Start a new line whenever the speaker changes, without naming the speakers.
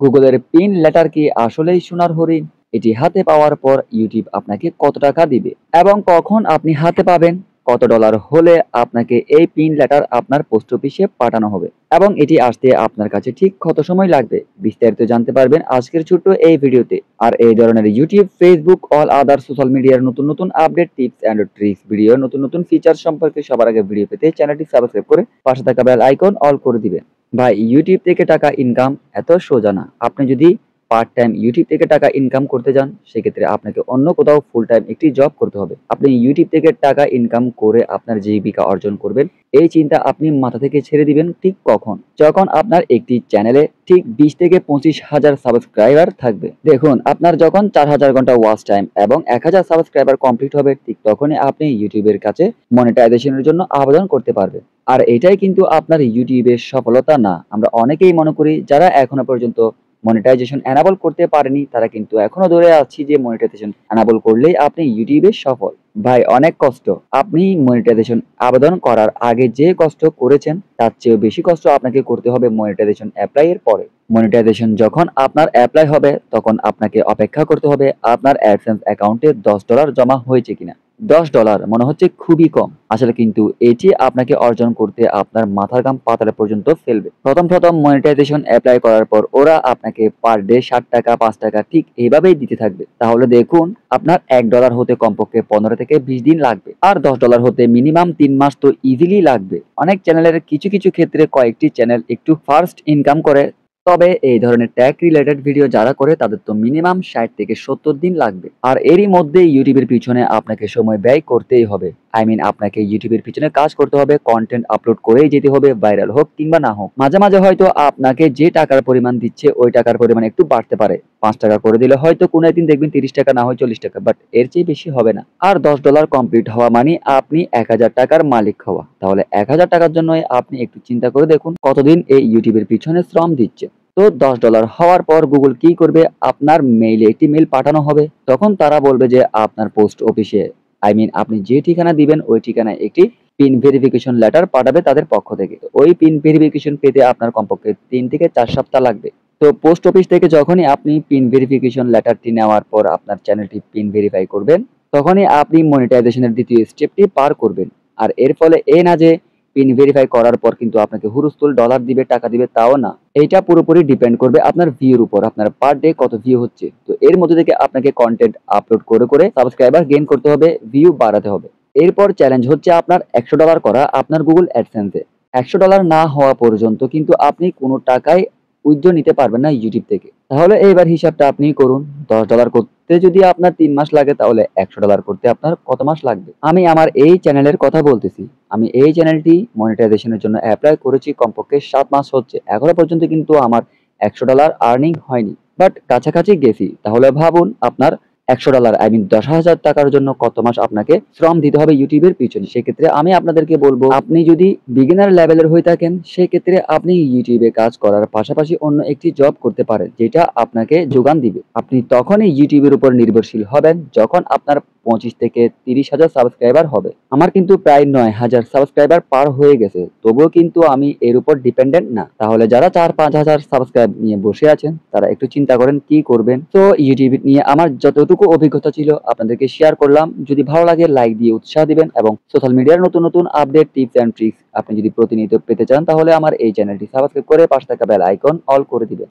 গুগলের pin letter কি আসলেই সোনার হরিণ? এটি হাতে পাওয়ার পর ইউটিউব আপনাকে কত টাকা দিবে এবং কখন আপনি হাতে পাবেন? কত ডলার হলে আপনাকে এই পিন লেটার আপনার পোস্ট অফিসে পাঠানো হবে এবং এটি আসতে আপনার কাছে ঠিক কত সময় লাগবে? বিস্তারিত জানতে পারবেন আজকের ছোট্ট এই ভিডিওতে। আর এই ধরনের YouTube, Facebook, all other social মিডিয়ার নতুন নতুন update, tips and tricks video, নতুন নতুন ফিচার সম্পর্কে সবার আগে ভিডিও পেতে চ্যানেলটি সাবস্ক্রাইব করে পাশে থাকা বেল আইকন অল করে দিবেন। ভাই, ইউটিউব থেকে টাকা ইনকাম এত সোজা না। আপনি যদি পার্ট টাইম ইউটিউব থেকে টাকা ইনকাম করতে যান, সেক্ষেত্রে আপনাকে অন্য কোথাও ফুল টাইম একটি জব করতে হবে। আপনি ইউটিউব থেকে টাকা ইনকাম করে আপনার জীবিকা অর্জন করবেন, এই চিন্তা আপনি মাথা থেকে ছেড়ে দিবেন ঠিক কখন? যখন আপনার একটি চ্যানেলে ঠিক 20 থেকে 25 হাজার সাবস্ক্রাইবার থাকবে। দেখুন, আপনার যখন 4000 ঘন্টা ওয়াচ টাইম এবং 1000 সাবস্ক্রাইবার কমপ্লিট হবে, ঠিক তখনই আপনি ইউটিউবের কাছে মনিটাইজেশনের জন্য আবেদন করতে পারবেন। আর এটাই কিন্তু আপনার ইউটিউবের সফলতা না। আমরা অনেকেই মনে করি যারা এখনো পর্যন্ত মনিটাইজেশন এনাবল করতে পারেনি, তারা কিন্তু এখনো ধরে আছি যে মনিটাইজেশন এনাবল করলেই আপনি ইউটিউবে সফল। ভাই, অনেক কষ্ট। আপনি মনিটাইজেশন আবেদন করার আগে যে কষ্ট করেছেন, তার চেয়েও বেশি কষ্ট আপনাকে করতে হবে মনিটাইজেশন অ্যাপ্লাই এর পরে। মনিটাইজেশন যখন আপনার অ্যাপ্লাই হবে, তখন আপনাকে অপেক্ষা করতে হবে আপনার অ্যাডসেন্স অ্যাকাউন্টে $10 জমা হয়েছে কিনা। $10 মনে হচ্ছে খুবই কম, আসলে কিন্তু এটি আপনাকে অর্জন করতে আপনার মাথার ঘাম পাতালে পর্যন্ত ফেলবে। প্রথম মনিটাইজেশন অ্যাপ্লাই করার পর ওরা আপনাকে পার ডে 60 টাকা, 5 টাকা ঠিক এইভাবেই দিতে থাকবে। তাহলে দেখুন, আপনার $1 হতে কমপক্ষে 15 থেকে 20 দিন লাগবে, আর $10 হতে মিনিমাম 3 মাস তো ইজিলি লাগবে। অনেক চ্যানেলের কিছু কিছু ক্ষেত্রে কয়েকটি চ্যানেল একটু ফার্স্ট ইনকাম করে, তবে এই ধরনের ট্যাগ রিলেটেড ভিডিও যারা করে তাদের তো মিনিমাম 60 থেকে 70 দিন লাগবে। আর এরই মধ্যে ইউটিউবের পিছনে আপনাকে সময় ব্যয় করতেই হবে। আপনাকে ইউটিউবের পিছনে কাজ করতে হবে, কন্টেন্ট আপলোড করেই যেতে হবে, ভাইরাল হোক কিংবা না হোক। মাঝে মাঝে হয়তো আপনাকে যে টাকার পরিমাণ দিচ্ছে ওই টাকার পরিমাণ একটু বাড়তে পারে। 5 টাকা করে দিলে হয়তো কোনো একদিন দেখবেন 30 টাকা, না হয় 40 টাকা, বাট এর চেয়ে বেশি হবে না। আর $10 কমপ্লিট হওয়া মানে আপনি 1000 টাকার মালিক হওয়া। তাহলে 1000 টাকার জন্য আপনি একটু চিন্তা করে দেখুন কতদিন এই ইউটিউবের পিছনে শ্রম দিচ্ছে। তো $10 হওয়ার পর গুগল কি করবে? আপনার মেইলে একটি মেইল পাঠানো হবে। তখন তারা বলবে যে আপনার পোস্ট অফিসে, আপনি যে ঠিকানা দিবেন ওই ঠিকানায় একটি পিন ভেরিফিকেশন লেটার পাঠাবে তাদের পক্ষ থেকে। তো ওই পিন ভেরিফিকেশন পেতে আপনার কমপক্ষে 3 থেকে 4 সপ্তাহ লাগবে। তো পোস্ট অফিস থেকে যখনই আপনি পিন ভেরিফিকেশন লেটারটি নেওয়ার পর আপনার চ্যানেলটি পিন ভেরিফাই করবেন, তখনই আপনি মনিটাইজেশনের দ্বিতীয় স্টেপটি পার করবেন। আর এর ফলে এই না যে পিন ভেরিফাই করার পর কিন্তু আপনাকে হুরুস্থুল ডলার দিবে, টাকা দিবে, তাও না। এইটা পুরোপুরি ডিপেন্ড করবে আপনার ভিউর উপর, আপনার পার ডে কত ভিউ হচ্ছে। তো এর মধ্যে থেকে আপনাকে কন্টেন্ট আপলোড করে করে সাবস্ক্রাইবার গেইন করতে হবে, ভিউ বাড়াতে হবে। এরপর চ্যালেঞ্জ হচ্ছে আপনার $100 করা আপনার গুগল অ্যাডসেন্সে। $100 না হওয়া পর্যন্ত কিন্তু আপনি কোনো টাকাই উইথড্র নিতে পারবেন না ইউটিউব থেকে। তাহলে এইবার হিসাবটা আপনি করুন, $10 করতে যদি আপনার 3 মাস লাগে, তাহলে $100 করতে আপনার কত মাস লাগবে? আমি আমার এই চ্যানেলের কথা বলতেছি। আমি এই চ্যানেলটি মনিটাইজেশনের জন্য অ্যাপ্লাই করেছি কমপক্ষে 7 মাস হচ্ছে। এখনো পর্যন্ত কিন্তু আমার $100 আর্নিং হয়নি, বাট কাছাকাছি গেছি। তাহলে ভাবুন, আপনার $100 10,000 টাকার জন্য কত মাস আপনাকে শ্রম দিতে হবে ইউটিউবের পিছনে। সেক্ষেত্রে আমি আপনাদেরকে বলবো, আপনি যদি বিগিনার লেভেলের হয়ে থাকেন, সেক্ষেত্রে আপনি ইউটিউবে কাজ করার পাশাপাশি অন্য একটি জব করতে পারেন, যেটা আপনাকে যোগান দিবে। আপনি তখনই ইউটিউবের উপর নির্ভরশীল হবেন যখন আপনার 25 থেকে 30 হাজার সাবস্ক্রাইবার হবে। আমার কিন্তু প্রায় 9,000 সাবস্ক্রাইবার পার হয়ে গেছে, তবুও কিন্তু আমি এর উপর ডিপেন্ডেন্ট না। তাহলে যারা 4-5 হাজার সাবস্ক্রাইব নিয়ে বসে আছেন, তারা একটু চিন্তা করেন কি করবেন। তো ইউটিউব নিয়ে আমার যতটুকু অভিজ্ঞতা ছিল আপনাদেরকে শেয়ার করলাম। যদি ভালো লাগে লাইক দিয়ে উৎসাহ দিবেন এবং সোশ্যাল মিডিয়ার নতুন নতুন আপডেট, টিপস অ্যান্ড ট্রিক্স আপনি যদি প্রতিনিয়ত পেতে চান, তাহলে আমার এই চ্যানেলটি সাবস্ক্রাইব করে পাশে থাকা বেল আইকন অল করে দিবেন।